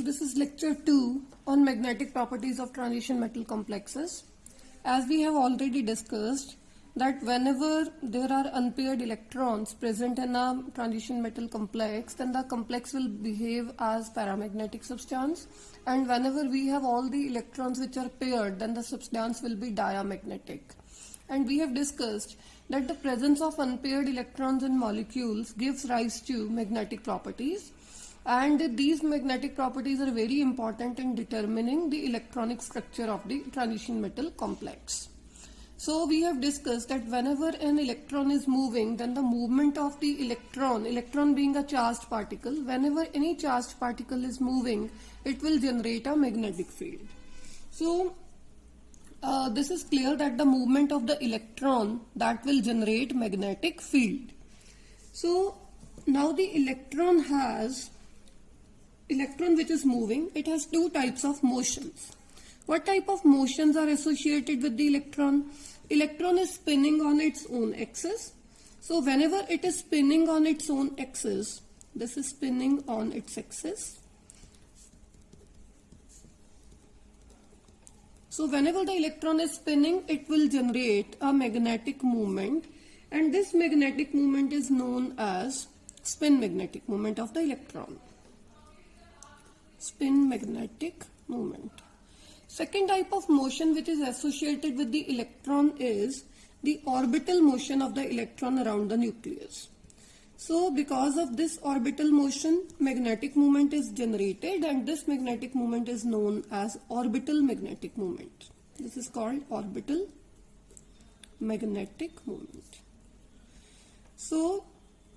This is lecture 2 on magnetic properties of transition metal complexes. As we have already discussed that whenever there are unpaired electrons present in a transition metal complex, then the complex will behave as paramagnetic substance, and whenever we have all the electrons which are paired, then the substance will be diamagnetic. And we have discussed that the presence of unpaired electrons in molecules gives rise to magnetic properties, and these magnetic properties are very important in determining the electronic structure of the transition metal complex. So we have discussed that whenever an electron is moving, then the movement of the electron being a charged particle, whenever any charged particle is moving, it will generate a magnetic field. So this is clear that the movement of the electron that will generate magnetic field. So now the electron which is moving, it has two types of motions. What type of motions are associated with the electron? Electron is spinning on its own axis. So whenever it is spinning on its own axis, this is spinning on its axis. So whenever the electron is spinning, it will generate a magnetic movement, and this magnetic movement is known as spin magnetic moment of the electron. Spin magnetic moment. Second type of motion which is associated with the electron is the orbital motion of the electron around the nucleus. So because of this orbital motion, magnetic moment is generated, and this magnetic moment is known as orbital magnetic moment. This is called orbital magnetic moment. So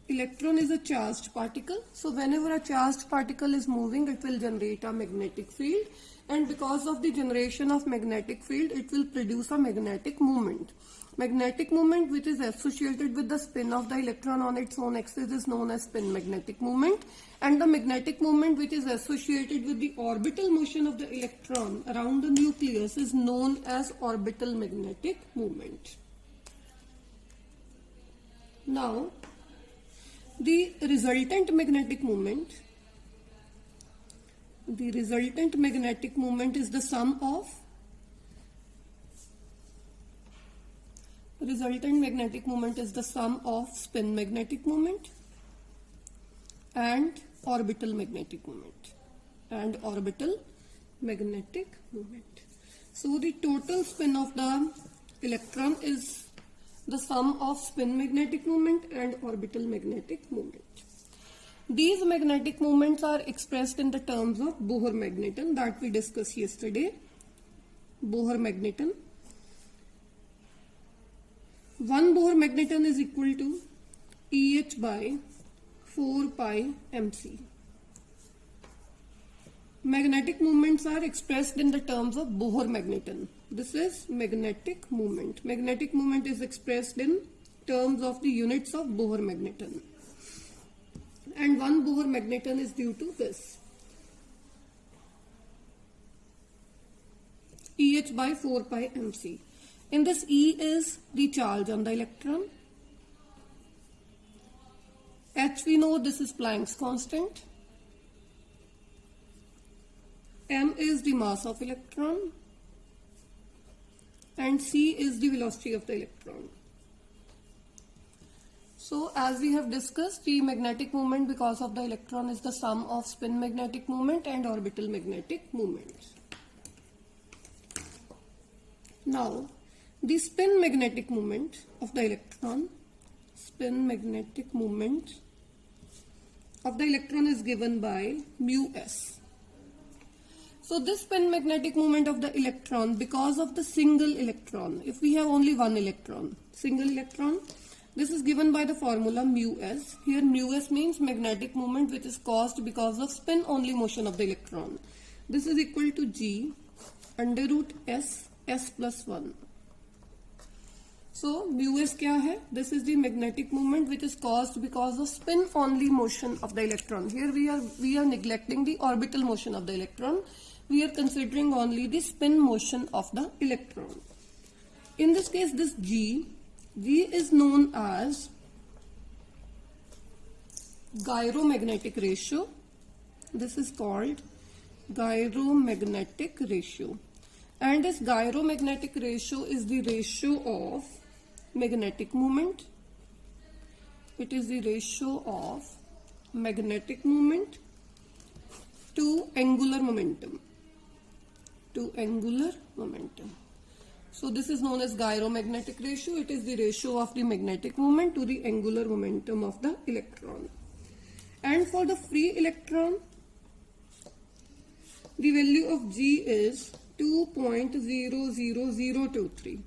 electron is a charged particle. So whenever a charged particle is moving, it will generate a magnetic field, and because of the generation of magnetic field, it will produce a magnetic moment. Magnetic moment which is associated with the spin of the electron on its own axis is known as spin magnetic moment, and the magnetic moment which is associated with the orbital motion of the electron around the nucleus is known as orbital magnetic moment. Now, the resultant magnetic moment is the sum of spin magnetic moment and orbital magnetic moment. So the total spin of the electron is the sum of spin magnetic moment and orbital magnetic moment. These magnetic moments are expressed in the terms of Bohr magneton that we discussed yesterday. Bohr magneton. 1 Bohr magneton is equal to EH by 4 pi mc. Magnetic moments are expressed in the terms of Bohr magneton. This is magnetic moment. Magnetic moment is expressed in terms of the units of Bohr magneton. And 1 Bohr magneton is due to this. EH by 4 pi mc. In this, E is the charge on the electron. H, we know this is Planck's constant. M is the mass of electron. And C is the velocity of the electron. So as we have discussed, the magnetic moment because of the electron is the sum of spin magnetic moment and orbital magnetic moments. Now, the spin magnetic moment of the electron, is given by mu s. So this spin magnetic moment of the electron, because of the single electron, if we have only one electron, single electron, this is given by the formula mu s. Here mu s means magnetic moment which is caused because of spin only motion of the electron. This is equal to G under root s plus 1. So mu s kya hai? This is the magnetic moment which is caused because of spin only motion of the electron. Here we are neglecting the orbital motion of the electron. We are considering only the spin motion of the electron. In this case, this G is known as gyromagnetic ratio. This is called gyromagnetic ratio. And this gyromagnetic ratio is the ratio of magnetic moment. It is the ratio of magnetic moment to angular momentum. So this is known as gyromagnetic ratio. It is the ratio of the magnetic moment to the angular momentum of the electron. And for the free electron, the value of G is 2.00023,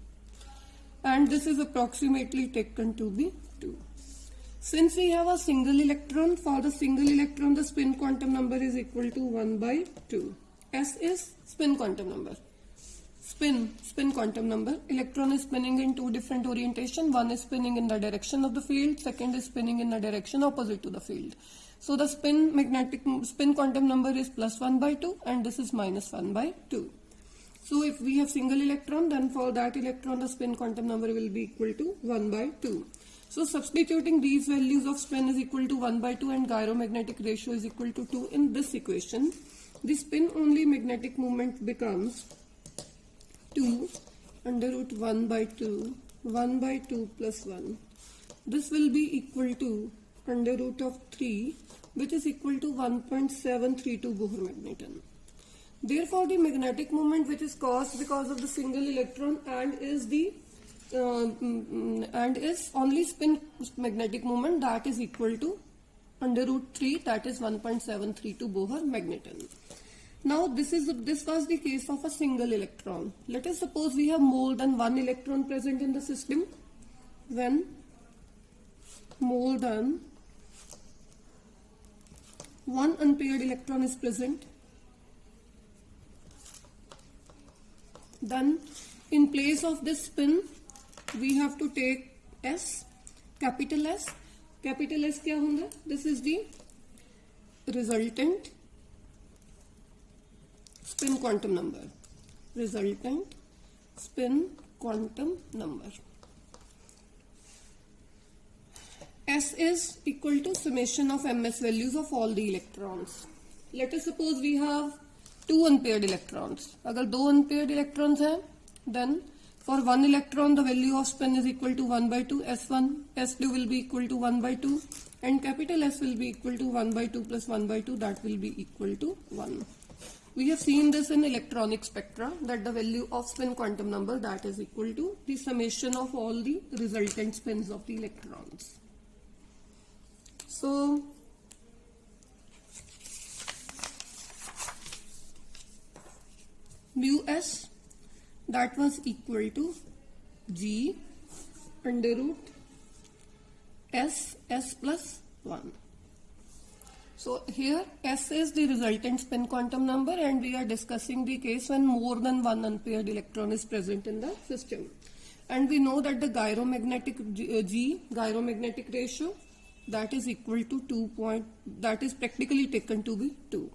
and this is approximately taken to be 2. Since we have a single electron, for the single electron the spin quantum number is equal to 1 by 2. S is spin quantum number. Spin quantum number. Electron is spinning in two different orientation. One is spinning in the direction of the field, second is spinning in the direction opposite to the field. So the spin quantum number is plus 1 by 2 and this is minus 1 by 2. So if we have single electron, then for that electron the spin quantum number will be equal to 1 by 2. So substituting these values of spin is equal to 1 by 2 and gyromagnetic ratio is equal to 2 in this equation, the spin only magnetic moment becomes 2 under root 1 by 2 plus 1. This will be equal to under root of 3, which is equal to 1.732 Bohr magneton. Therefore, the magnetic moment which is caused because of the single electron and is only spin magnetic moment, that is equal to under root 3, that is 1.732 Bohr magneton. Now this was the case of a single electron. Let us suppose we have more than one electron present in the system. When more than one unpaired electron is present, then in place of this spin we have to take S, capital S. Capital S क्या होगा? This is the resultant spin quantum number. Resultant spin quantum number. S is equal to summation of ms values of all the electrons. Let us suppose we have two unpaired electrons. अगर दो unpaired electrons हैं, then for one electron the value of spin is equal to 1 by 2. S1, S2 will be equal to 1 by 2 and capital S will be equal to 1 by 2 plus 1 by 2, that will be equal to 1. We have seen this in electronic spectra, that the value of spin quantum number, that is equal to the summation of all the resultant spins of the electrons. So mu S, that was equal to G under root S plus 1. So here S is the resultant spin quantum number and we are discussing the case when more than one unpaired electron is present in the system. And we know that the gyromagnetic gyromagnetic ratio, that is equal to 2. That is practically taken to be 2.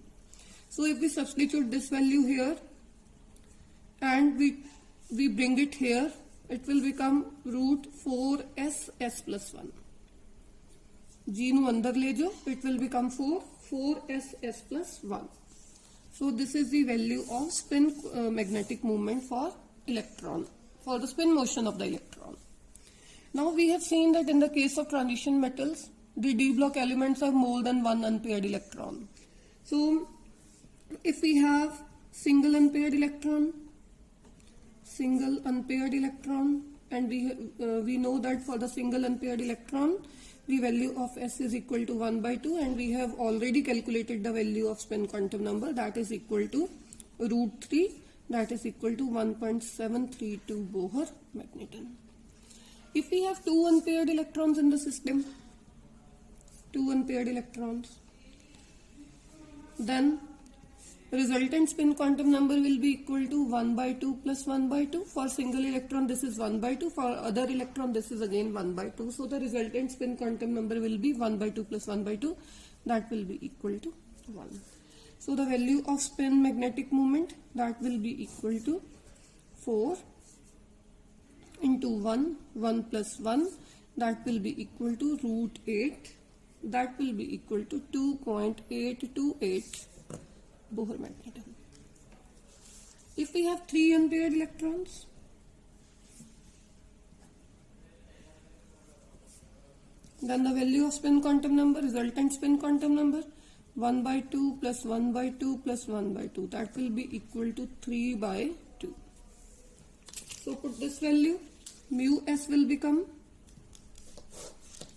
So if we substitute this value here and we bring it here, it will become root 4s s plus 1. G nu andar le jo, it will become 4s s plus 1. So this is the value of spin magnetic moment for electron, for the spin motion of the electron. Now we have seen that in the case of transition metals, the d block elements have more than one unpaired electron. So if we have single unpaired electron, and we know that for the single unpaired electron the value of S is equal to 1 by 2 and we have already calculated the value of spin quantum number, that is equal to root 3, that is equal to 1.732 Bohr magneton. If we have two unpaired electrons in the system, then resultant spin quantum number will be equal to 1 by 2 plus 1 by 2. For single electron this is 1 by 2, for other electron this is again 1 by 2. So the resultant spin quantum number will be 1 by 2 plus 1 by 2, that will be equal to 1. So the value of spin magnetic moment, that will be equal to 4 into 1 plus 1, that will be equal to root 8, that will be equal to 2.828 Bohr magnetism. If we have 3 unpaired electrons, then the value of spin quantum number, resultant spin quantum number, 1 by 2 plus 1 by 2 plus 1 by 2, that will be equal to 3 by 2. So put this value, mu s will become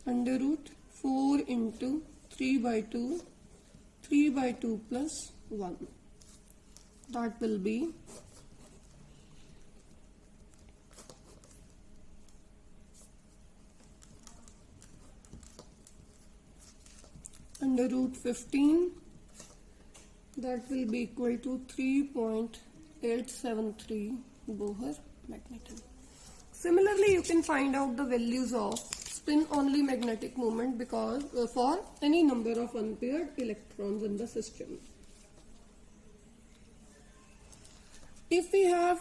under root 4 into 3 by 2, 3 by 2 plus 1. That will be under root 15, that will be equal to 3.873 Bohr magnetism. Similarly, you can find out the values of spin only magnetic moment because for any number of unpaired electrons in the system. If we have,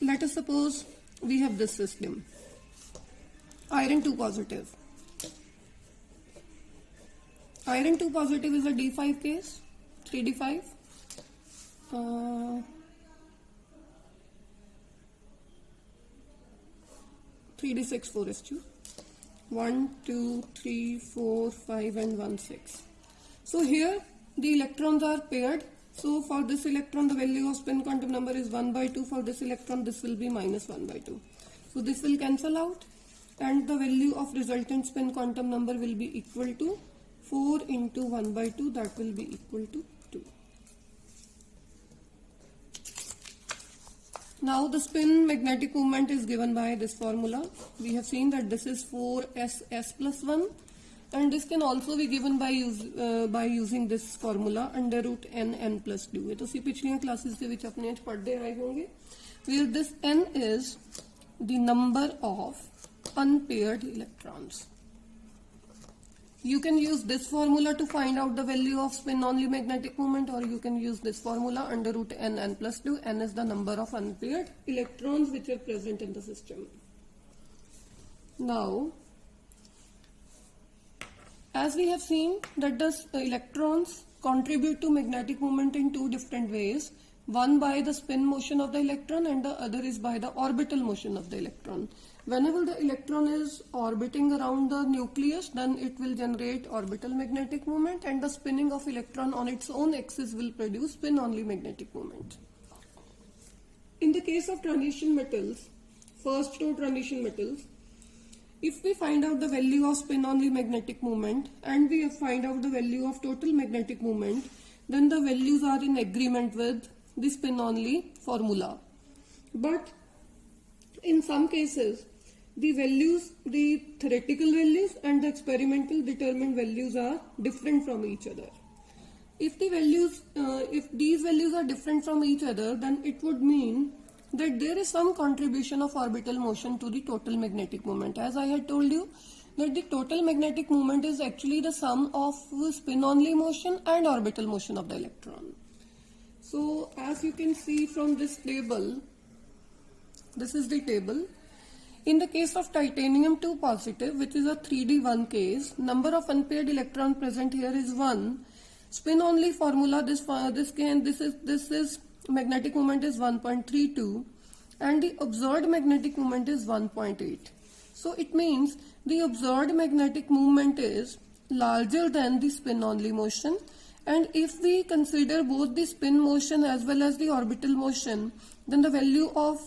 let us suppose we have this system, iron 2 positive. Iron 2 positive is a D5 case, 3D5. 3D6 4s2. 1, 2, 3, 4, 5 and 1, 6. So here the electrons are paired. So for this electron the value of spin quantum number is 1 by 2. For this electron this will be minus 1 by 2. So this will cancel out and the value of resultant spin quantum number will be equal to 4 into 1 by 2, that will be equal to 2. Now the spin magnetic moment is given by this formula. We have seen that this is 4s plus 1 and this can also be given by using this formula under root n plus 2. ये तो सी पिछली classes के विच अपने पढ़ते आए होंगे. Where this n is the number of unpaired electrons. You can use this formula to find out the value of spin only magnetic moment, or you can use this formula under root n plus 2. N is the number of unpaired electrons which are present in the system. Now, as we have seen that the electrons contribute to magnetic moment in two different ways. One by the spin motion of the electron and the other is by the orbital motion of the electron. Whenever the electron is orbiting around the nucleus, then it will generate orbital magnetic moment and the spinning of electron on its own axis will produce spin only magnetic moment. In the case of transition metals, first two transition metals, if we find out the value of spin only magnetic moment and we find out the value of total magnetic moment, then the values are in agreement with the spin only formula. But in some cases, the values, the theoretical values and the experimental determined values are different from each other. If the values, if these values are different from each other, then it would mean that there is some contribution of orbital motion to the total magnetic moment. As I had told you, that the total magnetic moment is actually the sum of spin only motion and orbital motion of the electron. So as you can see from this table, this is the table. In the case of titanium 2 positive, which is a 3D1 case, number of unpaired electron present here is 1. Spin only formula, this is magnetic moment is 1.32 and the observed magnetic moment is 1.8. So it means the observed magnetic moment is larger than the spin only motion, and if we consider both the spin motion as well as the orbital motion, then the value of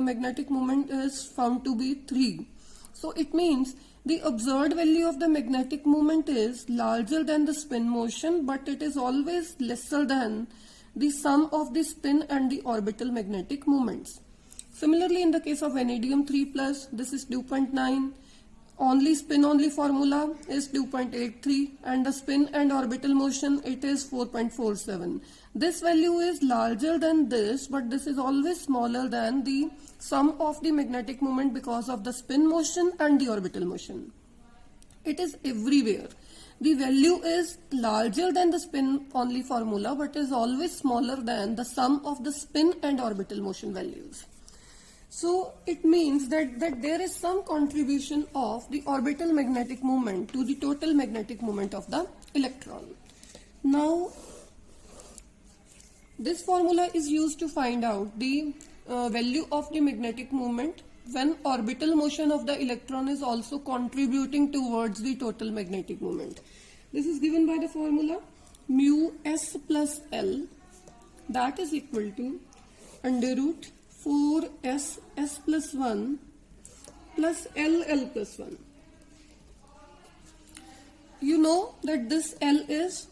magnetic moment is found to be 3. So it means the observed value of the magnetic moment is larger than the spin motion, but it is always lesser than the sum of the spin and the orbital magnetic moments. Similarly, in the case of vanadium 3+, this is 2.9. Only spin only formula is 2.83 and the spin and orbital motion it is 4.47. This value is larger than this, but this is always smaller than the sum of the magnetic moment because of the spin motion and the orbital motion. It is everywhere. The value is larger than the spin only formula, but is always smaller than the sum of the spin and orbital motion values. So it means that there is some contribution of the orbital magnetic moment to the total magnetic moment of the electron. Now, this formula is used to find out the value of the magnetic moment when orbital motion of the electron is also contributing towards the total magnetic moment. This is given by the formula mu s plus L, that is equal to under root 4s s plus 1 plus L plus 1. You know that this L is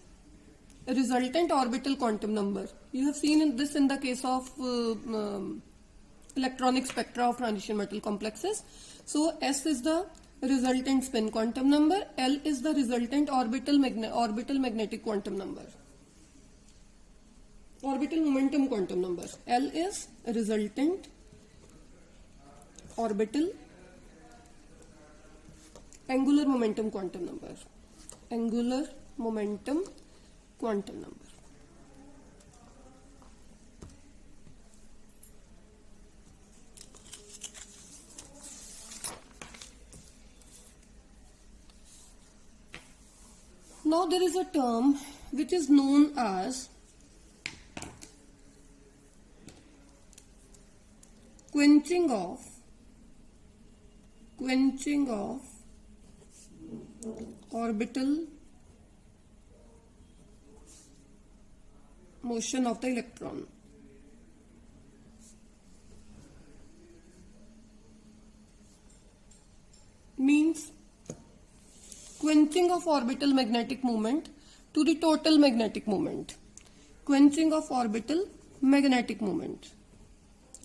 a resultant orbital quantum number. You have seen this in the case of electronic spectra of transition metal complexes. So S is the resultant spin quantum number, L is the resultant orbital magnetic quantum number. Orbital momentum quantum number. L is a resultant orbital angular momentum quantum number. Angular momentum quantum number. Now there is a term which is known as quenching of orbital motion of the electron. Means quenching of orbital magnetic moment to the total magnetic moment. Quenching of orbital magnetic moment.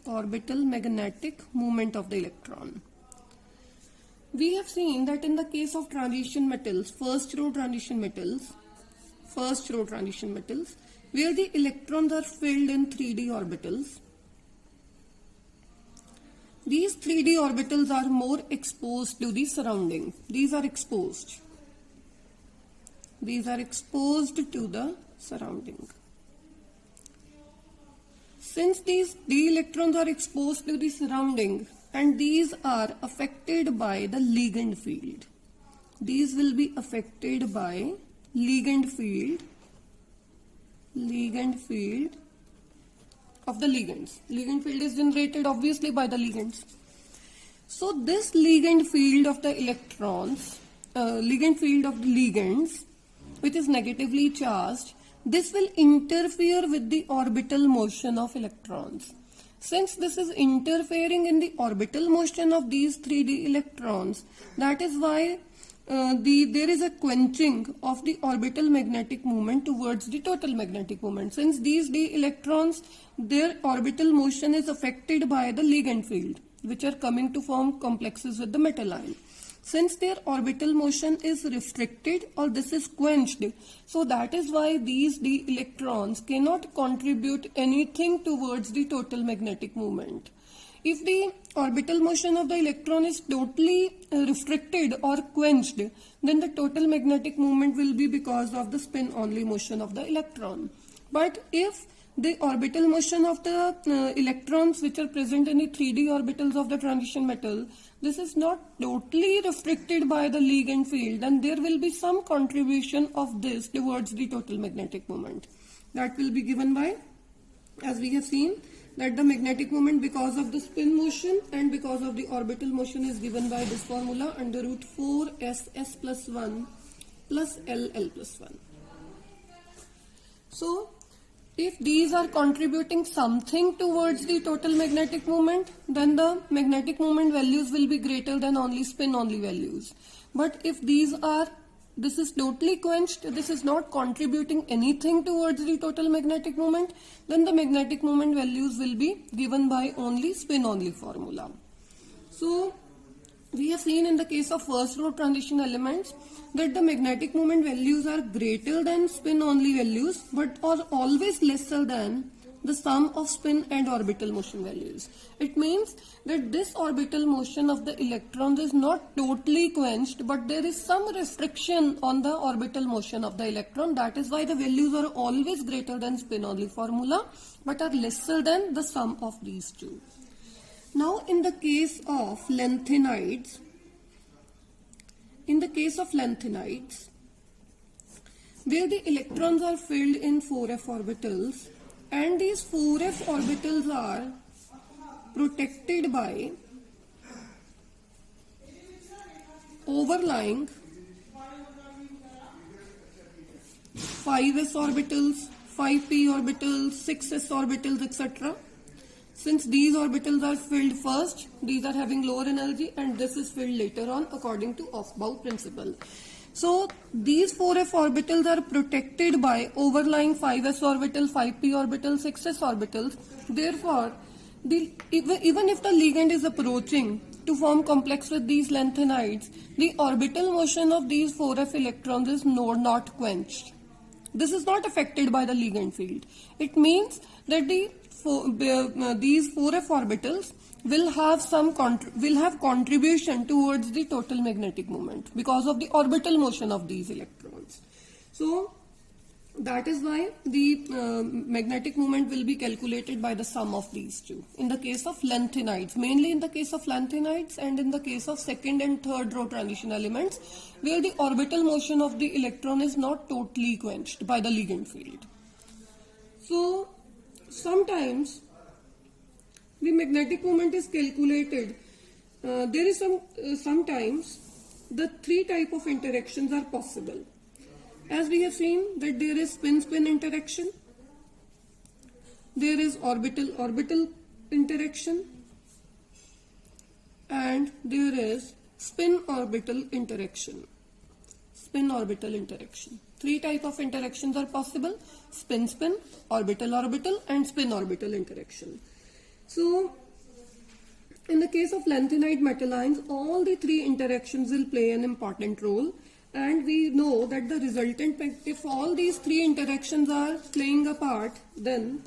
Orbital magnetic moment of the electron. We have seen that in the case of transition metals, first row transition metals, where the electrons are filled in 3D orbitals, these 3D orbitals are more exposed to the surrounding. These are exposed to the surrounding. Since these d electrons are exposed to the surrounding and these are affected by the Ligand field, these will be affected by Ligand field of the ligands. Ligand field is generated obviously by the ligands. So this Ligand field of the electrons, Ligand field of the ligands, which is negatively charged, this will interfere with the orbital motion of electrons. Since this is interfering in the orbital motion of these 3D electrons, that is why there is a quenching of the orbital magnetic moment towards the total magnetic moment. Since these d electrons, their orbital motion is affected by the Ligand field, which are coming to form complexes with the metal ion. Since their orbital motion is restricted or this is quenched, so that is why these d electrons cannot contribute anything towards the total magnetic moment. If the orbital motion of the electron is totally restricted or quenched, then the total magnetic moment will be because of the spin only motion of the electron. But if the orbital motion of the electrons which are present in the 3D orbitals of the transition metal, this is not totally restricted by the Ligand field, then there will be some contribution of this towards the total magnetic moment. That will be given by, as we have seen, that the magnetic moment because of the spin motion and because of the orbital motion is given by this formula under root 4s plus 1 plus L plus 1. So, if these are contributing something towards the total magnetic moment, then the magnetic moment values will be greater than only spin only values. But if this is totally quenched, this is not contributing anything towards the total magnetic moment, then the magnetic moment values will be given by only spin only formula. So, we have seen in the case of first row transition elements that the magnetic moment values are greater than spin only values but are always lesser than the sum of spin and orbital motion values. It means that this orbital motion of the electrons is not totally quenched, but there is some restriction on the orbital motion of the electron. That is why the values are always greater than spin only formula but are lesser than the sum of these two. Now in the case of lanthanides, where the electrons are filled in 4f orbitals, and these 4f orbitals are protected by overlying 5s orbitals, 5p orbitals, 6s orbitals, etc. Since these orbitals are filled first, these are having lower energy, and this is filled later on according to Aufbau principle. So these 4f orbitals are protected by overlying 5s orbital, 5p orbital, 6s orbitals. Therefore, even if the ligand is approaching to form complex with these lanthanides, the orbital motion of these 4f electrons is not quenched. This is not affected by the ligand field. It means that these 4f orbitals will have contribution towards the total magnetic moment because of the orbital motion of these electrons. So that is why the magnetic moment will be calculated by the sum of these two. In the case of lanthanides, mainly in the case of lanthanides, and in the case of second and third row transition elements, where the orbital motion of the electron is not totally quenched by the ligand field. So sometimes the magnetic moment is calculated. There is sometimes the three type of interactions are possible. As we have seen that there is spin-spin interaction, there is orbital-orbital interaction, and there is spin-orbital interaction. Spin-orbital interaction. Three type of interactions are possible: spin-spin, orbital-orbital, and spin-orbital interaction. So, in the case of lanthanide metal ions, all the three interactions will play an important role. And we know that the resultant, if all these three interactions are playing a part, then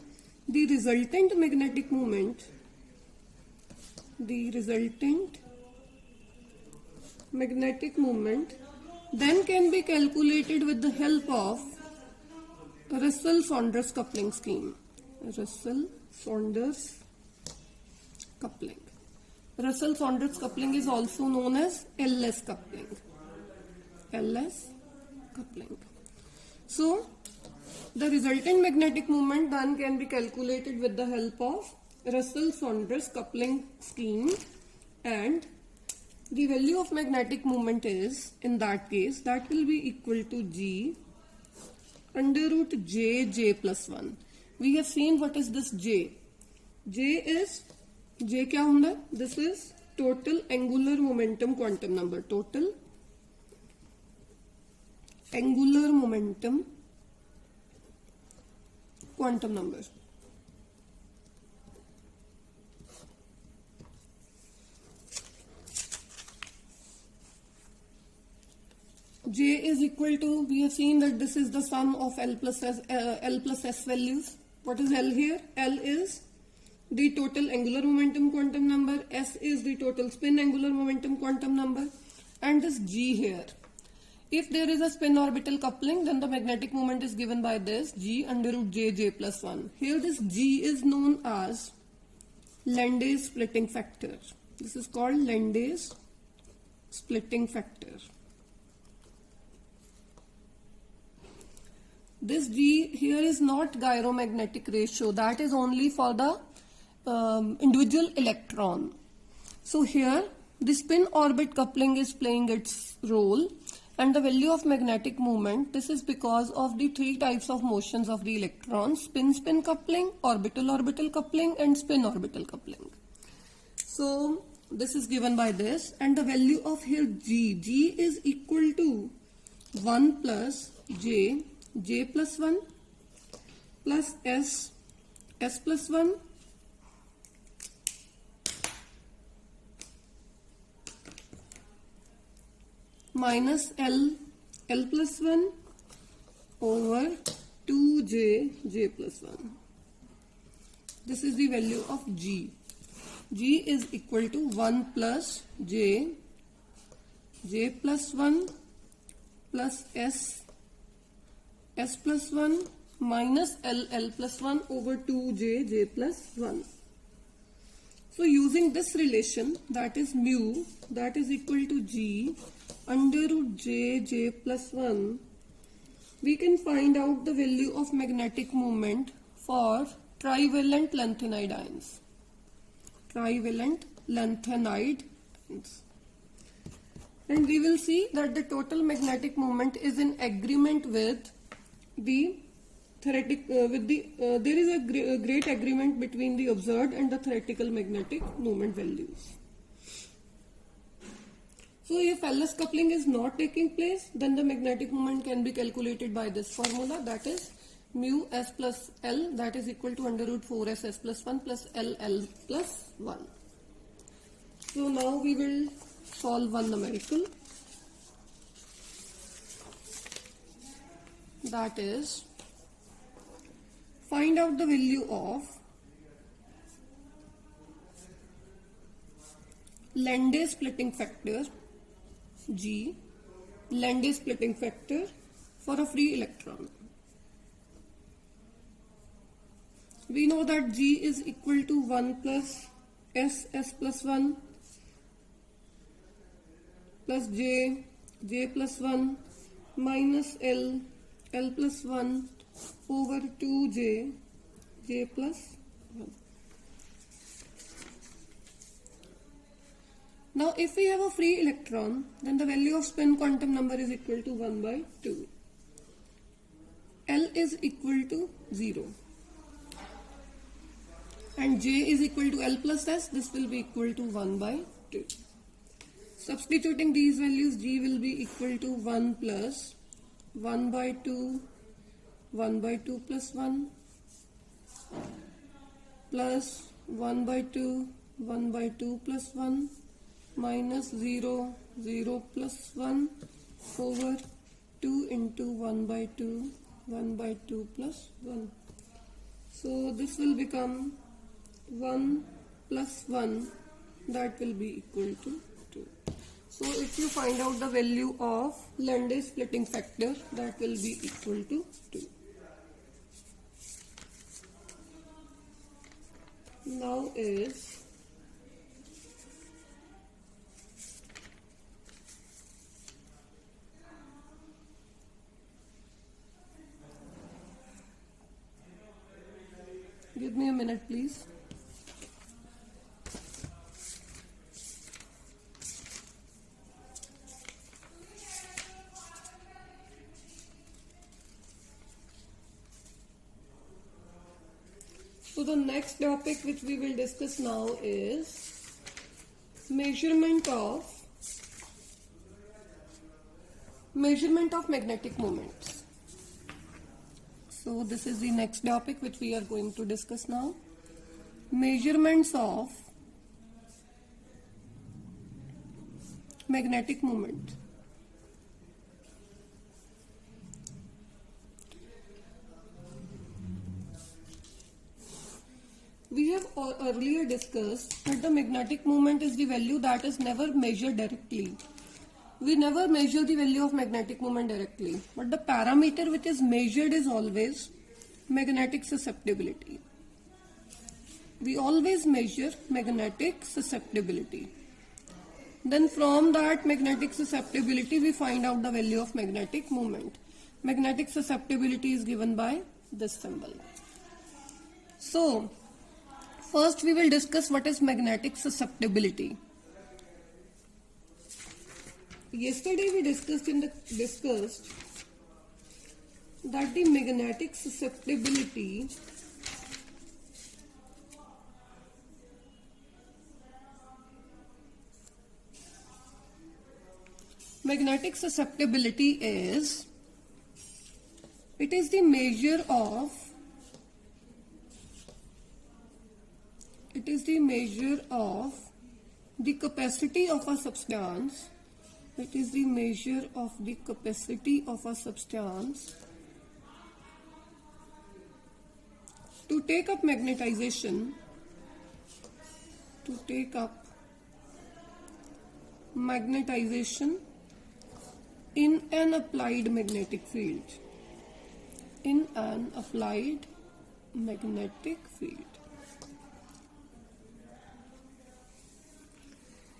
the resultant magnetic moment then can be calculated with the help of Russell-Saunders coupling scheme. Russell-Saunders coupling. Russell-Saunders coupling is also known as LS coupling. LS coupling. So, the resultant magnetic moment then can be calculated with the help of Russell-Saunders coupling scheme, and the value of magnetic moment is, in that case, that will be equal to G under root J plus 1. We have seen what is this J. J क्या होगा? This is total angular momentum quantum number. Total angular momentum quantum number. J is equal to, we have seen that this is the sum of L plus S values. What is L here? L is the total angular momentum quantum number, S is the total spin angular momentum quantum number, and this G here. If there is a spin orbital coupling, then the magnetic moment is given by this G under root J plus 1. Here this G is known as Landes splitting factor. This is called Landes splitting factor. This G here is not gyromagnetic ratio, that is only for the individual electron. So here the spin orbit coupling is playing its role, and the value of magnetic moment, this is because of the three types of motions of the electrons: spin-spin coupling, orbital-orbital coupling, and spin-orbital coupling. So this is given by this, and the value of here G is equal to 1 plus J plus 1 plus S plus 1 minus L plus 1 over 2J plus 1. This is the value of G. G is equal to 1 plus J plus 1 plus S plus 1 minus L plus 1 over 2J plus 1. So using this relation, that is mu, that is equal to G under root J plus 1 we can find out the value of magnetic moment for trivalent lanthanide ions. Trivalent lanthanide ions. And we will see that the total magnetic moment is in agreement with the theoretic, there is a great agreement between the observed and the theoretical magnetic moment values. So if L-S coupling is not taking place, then the magnetic moment can be calculated by this formula, that is mu s plus L, that is equal to under root 4s s plus 1 plus L plus 1. So now we will solve one numerical, that is find out the value of Landé splitting factor G, Landé splitting factor for a free electron. We know that G is equal to 1 plus s plus 1 plus j plus 1 minus L plus 1 over 2j plus 1. Now if we have a free electron, then the value of spin quantum number is equal to 1 by 2. L is equal to 0 and j is equal to L plus s, this will be equal to 1 by 2. Substituting these values, G will be equal to 1 plus 1 by 2, 1 by 2 plus 1 plus 1 by 2, 1 by 2 plus 1 minus 0, 0 plus 1 over 2 into 1 by 2, 1 by 2 plus 1. So this will become 1 plus 1, that will be equal to 2. So if you find out the value of Landé splitting factor, that will be equal to 2. Now is give me a minute please. So the next topic which we will discuss now is measurement of magnetic moments. So this is the next topic which we are going to discuss now. Measurements of magnetic moment. We have earlier discussed that the magnetic moment is the value that is never measured directly. We never measure the value of magnetic moment directly, but the parameter which is measured is always magnetic susceptibility. We always measure magnetic susceptibility. Then from that magnetic susceptibility we find out the value of magnetic moment. Magnetic susceptibility is given by this symbol. So first we will discuss what is magnetic susceptibility. Yesterday we discussed that the magnetic susceptibility is the measure of the capacity of a substance. It is the measure of the capacity of a substance to take up magnetization, in an applied magnetic field.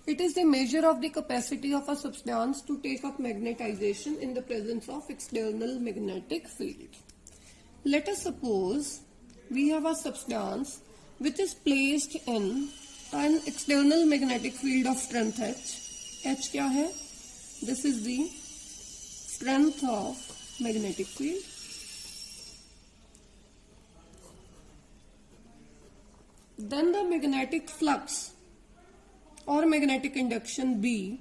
It is the measure of the capacity of a substance to take up magnetization in the presence of external magnetic field. Let us suppose we have a substance which is placed in an external magnetic field of strength H. H क्या है? This is the strength of magnetic field. Then the magnetic flux or magnetic induction B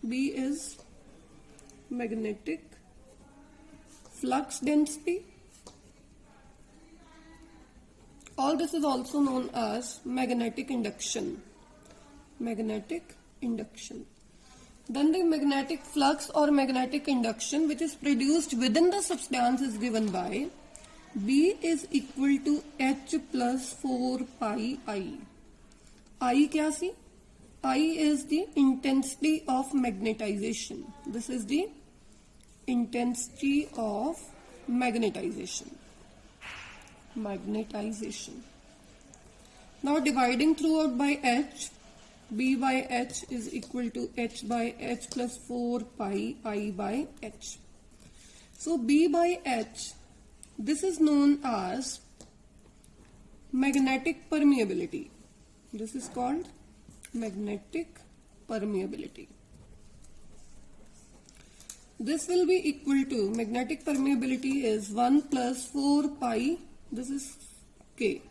is magnetic flux density. All this is also known as magnetic induction. Magnetic induction. Then the magnetic flux or magnetic induction which is produced within the substance is given by B is equal to H plus 4 pi I. I क्या सी? I is the intensity of magnetization. This is the intensity of magnetization. Magnetization. Now dividing throughout by H, B by H is equal to H by H plus 4 pi I by H. So B by H, this is known as magnetic permeability. This is called magnetic permeability. This will be equal to, magnetic permeability is 1 plus 4 pi, this is K.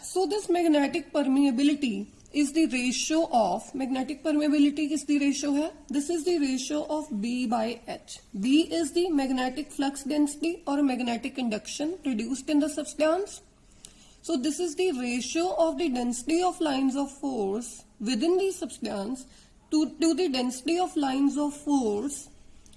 So this magnetic permeability is the ratio of, magnetic permeability is the ratio है, this is the ratio of B by H. B is the magnetic flux density or magnetic induction produced in the substance. So this is the ratio of the density of lines of force within the substance to the density of lines of force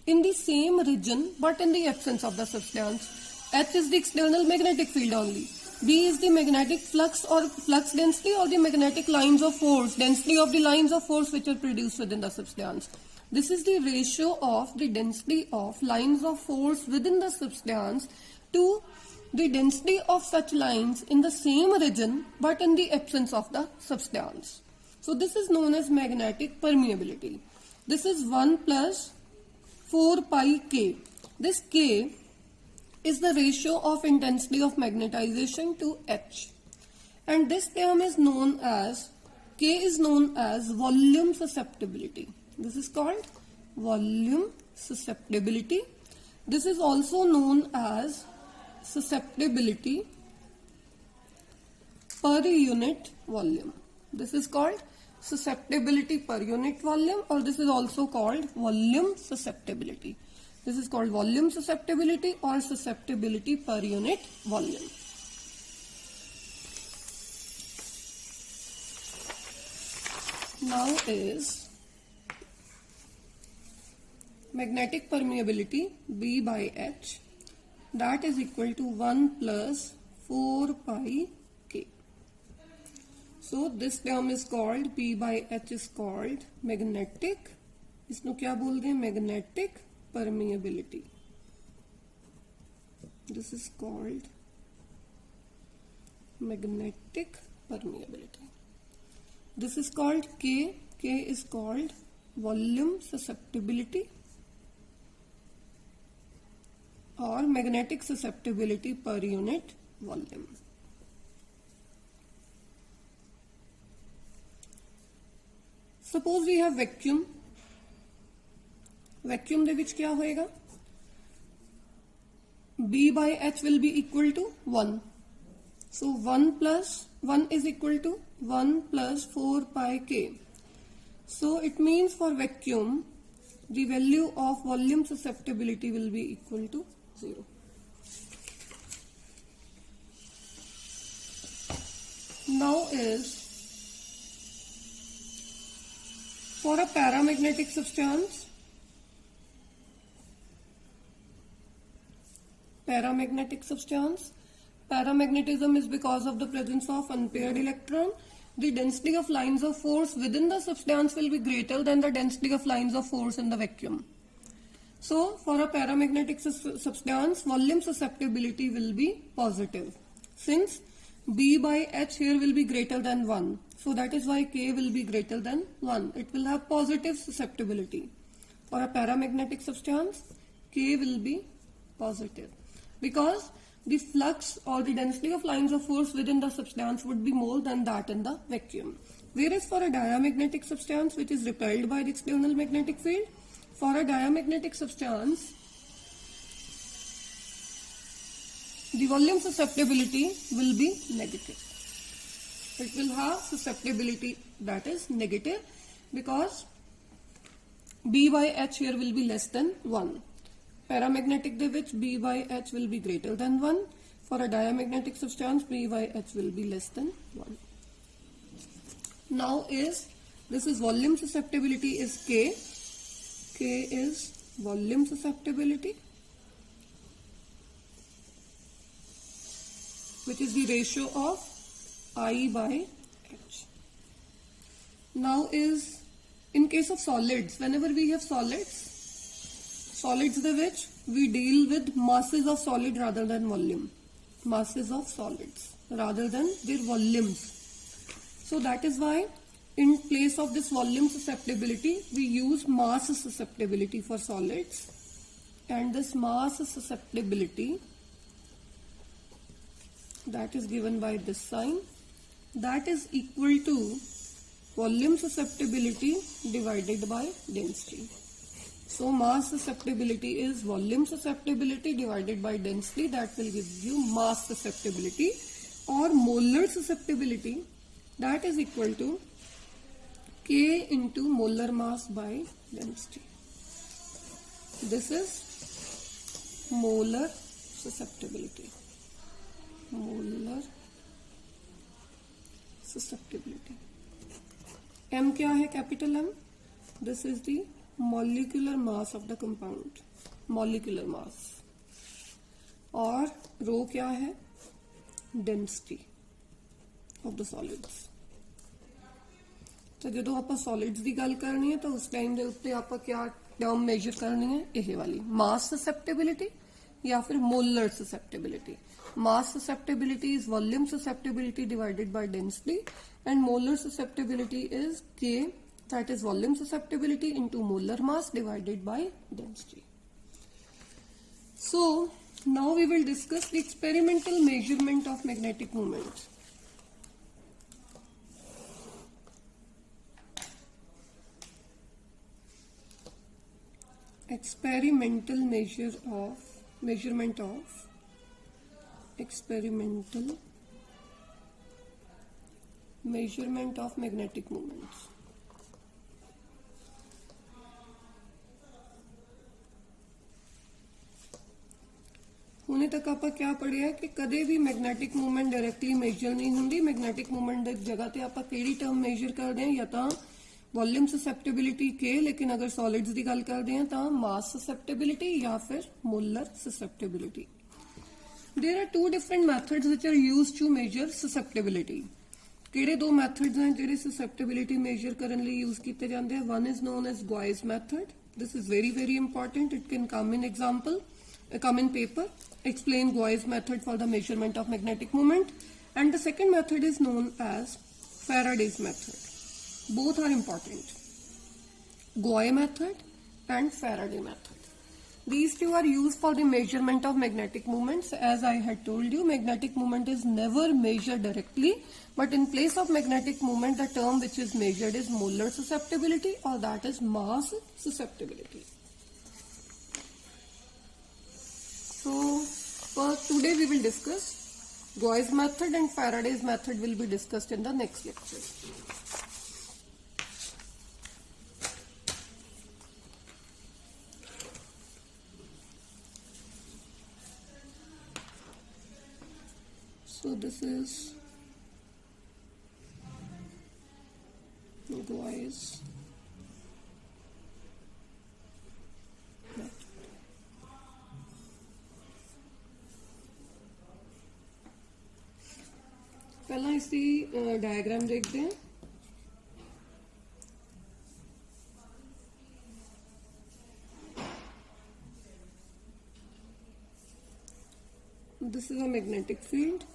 in the same region but in the absence of the substance. H is the external magnetic field only. B is the magnetic flux or flux density or the magnetic lines of force, density of the lines of force which are produced within the substance. This is the ratio of the density of lines of force within the substance to the density of such lines in the same region but in the absence of the substance. So this is known as magnetic permeability. This is 1 plus 4 pi K. This K is the ratio of intensity of magnetization to H. And this term is known as, K is known as volume susceptibility. This is called volume susceptibility. This is also known as susceptibility per unit volume. This is called susceptibility per unit volume, or this is also called volume susceptibility. This is called volume susceptibility or susceptibility per unit volume. Now is magnetic permeability B by H, that is equal to 1 plus 4 pi K. So this term is called, B by H is called magnetic, इसको क्या बोल दें, magnetic permeability. This is called magnetic permeability. This is called K. K is called volume susceptibility or magnetic susceptibility per unit volume. Suppose we have vacuum. Vacuum ਦੇ ਵਿੱਚ क्या होएगा? B by H will be equal to 1. So 1 plus 1 is equal to 1 plus 4 pi K. So it means for vacuum, the value of volume susceptibility will be equal to 0. Now is for a paramagnetic substance, paramagnetism is because of the presence of unpaired electron. The density of lines of force within the substance will be greater than the density of lines of force in the vacuum. So for a paramagnetic substance, volume susceptibility will be positive, since B by H here will be greater than 1. So that is why K will be greater than 1. It will have positive susceptibility. For a paramagnetic substance, K will be positive because the flux or the density of lines of force within the substance would be more than that in the vacuum. Whereas for a diamagnetic substance which is repelled by the external magnetic field, for a diamagnetic substance, the volume susceptibility will be negative. It will have susceptibility that is negative because B by H here will be less than 1. Paramagnetic de which B by H will be greater than 1. For a diamagnetic substance, B by H will be less than 1. Now this is volume susceptibility is K. K is volume susceptibility, which is the ratio of I by H. Now in case of solids, whenever we have solids the which we deal with masses of solid rather than volume. Masses of solids rather than their volumes. So that is why in place of this volume susceptibility, we use mass susceptibility for solids. And this mass susceptibility, that is given by this sign, that is equal to volume susceptibility divided by density. So mass susceptibility is volume susceptibility divided by density, that will give you mass susceptibility, or molar susceptibility, that is equal to K into molar mass by density. This is molar susceptibility. Molar susceptibility. M क्या है? Capital M. This is the molecular mass of the compound. Molecular mass. और rho क्या है? Density of the solids. तो ਜਦੋਂ ਆਪਾਂ solids ਦੀ ਗੱਲ ਕਰਨੀ ਹੈ ਤਾਂ ਉਸ ਟਾਈਮ ਦੇ ਉੱਤੇ ਆਪਾਂ ਕਿਆ ਟਰਮ ਮੇਜਰ ਕਰਨੀ ਹੈ? ਇਹ ਵਾਲੀ mass susceptibility या फिर molar susceptibility. Mass susceptibility is volume susceptibility divided by density, and molar susceptibility is K, that is volume susceptibility into molar mass divided by density. So now we will discuss the experimental measurement of magnetic moment. Experimental measurement of magnetic moments. ਹੁਣੇ ਤੱਕ ਆਪਾਂ ਕਿਆ ਪੜਿਆ ਕਿ ਕਦੇ ਵੀ magnetic movement directly major ਨਹੀਂ ਹੁੰਦੀ। Magnetic movement ਦੀ ਜਗ੍ਹਾ ਤੇ ਆਪਾਂ ਕਿਹੜੀ ਟਰਮ ਮੇਜਰ ਕਰਦੇ ਹਾਂ? ਜਾਂ ਤਾਂ वॉल्यूम ससेप्टेबिलिटी के, लेकिन अगर सॉलिड्स की गल करते हैं तो मास ससेप्टेबिलिटी या फिर molar susceptibility. There are two different methods which are used to measure susceptibility. किहड़े दो मैथड्स हैं जिहड़े ससेप्टेबिलिटी मेजर करने लई यूज किए जाते हैं? One is known as Gouy's method. This is very very important, it can come in example, come in paper. Explain Gouy's method for the measurement of magnetic movement. And the second method is known as Faraday's method. Both are important. Gauss method and Faraday method. These two are used for the measurement of magnetic moments. As I had told you, magnetic moment is never measured directly, but in place of magnetic moment, the term which is measured is molar susceptibility, or that is mass susceptibility. So, for today we will discuss Gauss method, and Faraday's method will be discussed in the next lecture. So this is Gauss method. पहला इसकी diagram देखते हैं। This is a magnetic field.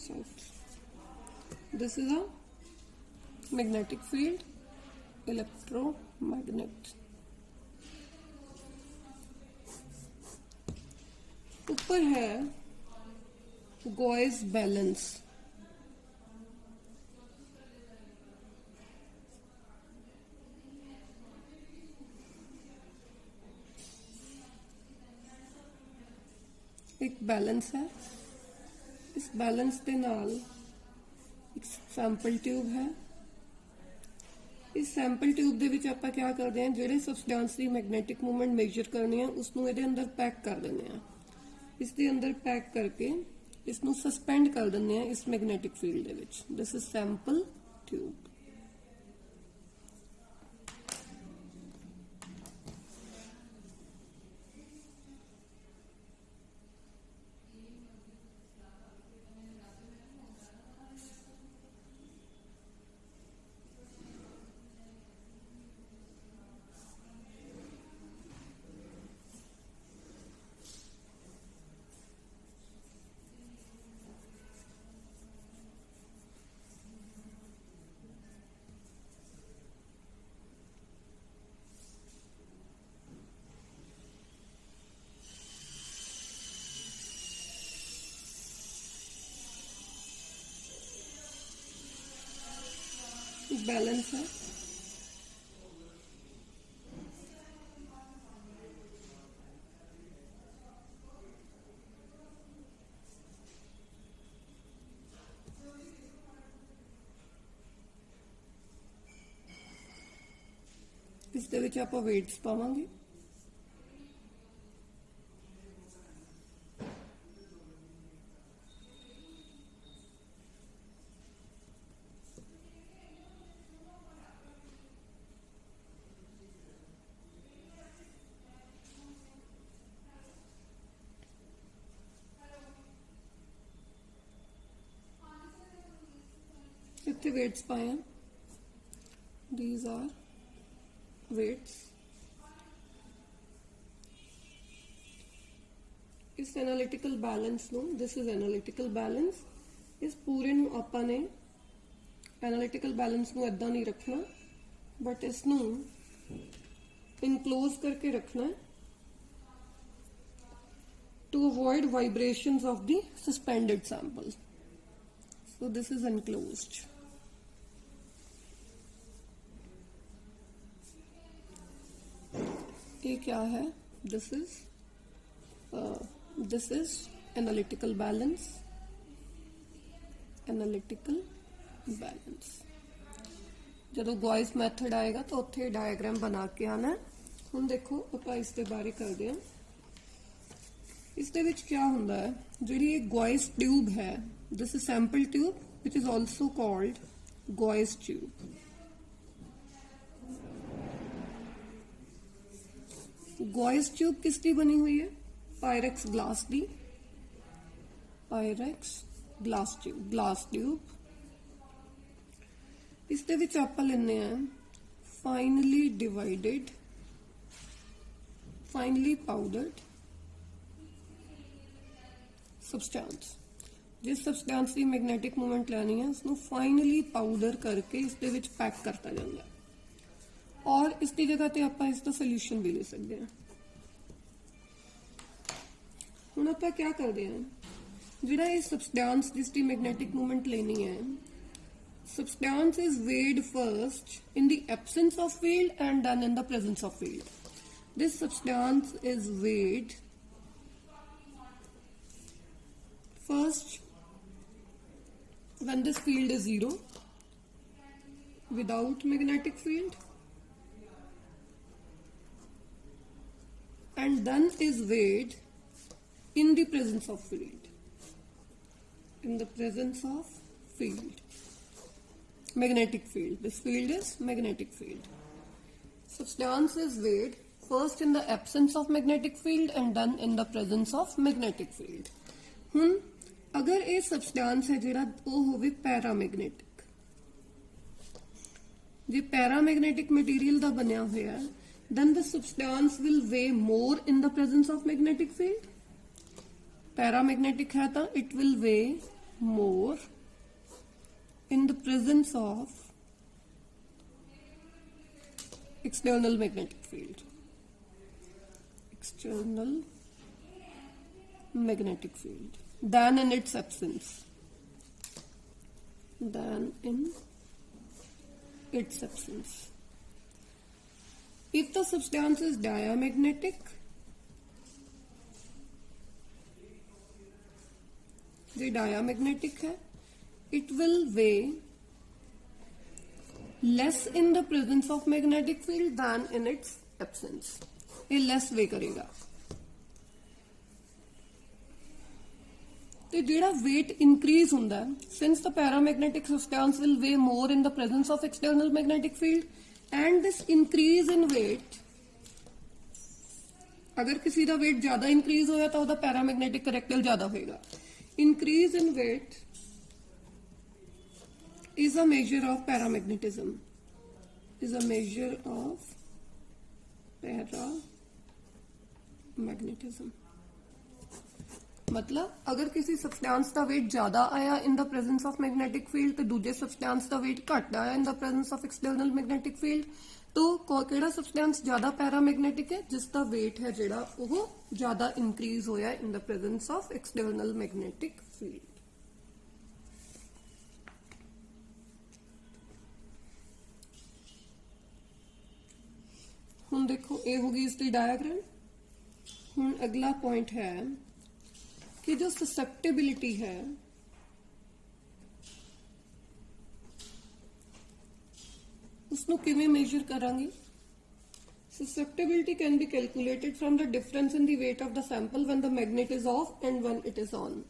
south. This is a magnetic field, electromagnet. ऊपर है Gauss balance. एक balance है, इस balance के नाल एक सैंपल ट्यूब है. इस सैंपल ट्यूब ਦੇ ਵਿੱਚ ਆਪਾਂ क्या ਕਰਦੇ हैं, ਜਿਹੜੇ ਸਬਸਟੈਂਸ ਦੀ ਮੈਗਨੈਟਿਕ ਮੂਵਮੈਂਟ ਮੇਜਰ ਕਰਨੀ ਹੈ ਉਸਨੂੰ ਇਹਦੇ ਅੰਦਰ ਪੈਕ ਕਰ ਦਿੰਦੇ ਆ. ਇਸ ਦੇ ਅੰਦਰ ਪੈਕ ਕਰਕੇ ਇਸ ਨੂੰ ਸਸਪੈਂਡ ਕਰ ਦਿੰਦੇ ਆ ਇਸ ਮੈਗਨੈਟਿਕ ਫੀਲਡ ਦੇ ਵਿੱਚ. This is sample tube. Balance है. इस दे विच आपां वेट्स पावांगे. इतने वेट्स पाए हैं. These are weights. इस एनालिटिकल बैलेंस ਨੂੰ, this is analytical balance. इस पूरे ਨੂੰ ਆਪਾਂ ਨੇ एनालिटिकल बैलेंस ਨੂੰ ਇਦਾਂ ਨਹੀਂ ਰੱਖਣਾ, बट इस ਨੂੰ इनक्लोज करके रखना है to avoid vibrations of the suspended sample. So this is enclosed. ये क्या है? This is analytical balance. Analytical balance ਜਦੋਂ ਗॉइस मैथड आएगा तो उत्थे डायग्राम बना के आना. ਹੁਣ देखो ਆਪਾਂ ਇਸ ਦੇ ਬਾਰੇ ਕਰਦੇ ਹਾਂ. ਇਸ ਦੇ ਵਿੱਚ क्या ਹੁੰਦਾ है, ਜਿਹੜੀ ਇਹ ਗॉइस ट्यूब है, this is sample tube which is also called Gauss tube. Gauss tube किसकी बनी हुई है? पायरेक्स ग्लास दी. Pyrex glass tube. इस दे विच आपां लैने आ finally divided, finally powdered substance. जिस सबसटेंस की मैगनैटिक मूवमेंट लैनी है उसनूं फाइनली पाउडर करके इस दे विच पैक करता जाता है. और इसकी जगह ते आपां इसका सोल्यूशन भी ले सकते हैं. हुण आपां क्या करते हैं, जिहड़ा ये सबसटेंस जिसकी मैगनैटिक मूवमेंट लेनी है, substance is weighed first in the absence of field and then in the presence of field. This substance is weighed first when this field is zero, without magnetic field, and then is weighed in the presence of field. In the presence of field, magnetic field. This field is magnetic field. Substance is weighed first in the absence of magnetic field and then in the presence of magnetic field. अगर ये सबसटेंस है जिहड़ा वो होवे paramagnetic, जे paramagnetic material दा बनिया होया है, then the substance will weigh more in the presence of magnetic field. Paramagnetic है तो it will weigh more in the presence of external magnetic field. External magnetic field than in its absence. Than in its absence. If the substance is diamagnetic, ये diamagnetic है, it will weigh less in the presence of magnetic field than in its absence. ये less weigh करेगा. तो जेड़ा weight increase होंदा है, since the paramagnetic substance will weigh more in the presence of external magnetic field, and this increase in weight, अगर किसी का weight ज्यादा increase होया तो उसका paramagnetic character ज्यादा होएगा. Increase in weight is a measure of paramagnetism. Is a measure of paramagnetism. मतलब अगर किसी सब्सटेंस का वेट ज्यादा आया इन the presence of magnetic field तो दूसरे सब्सटेंस का वेट घट आया इन the presence of external magnetic field तो केड़ा सब्सटेंस ज्यादा पैरामैग्नेटिक है जिसका वेट है जेड़ा वो ज्यादा इंक्रीज होया इन the presence of external magnetic field. हुण देखो ये होगी इसकी डायग्राम. हुण अगला पॉइंट है कि जो ससेप्टेबिलिटी है उसको किवें मेजर करांगे. Susceptibility can be calculated from the difference in the weight of the sample when the magnet is off and when it is on.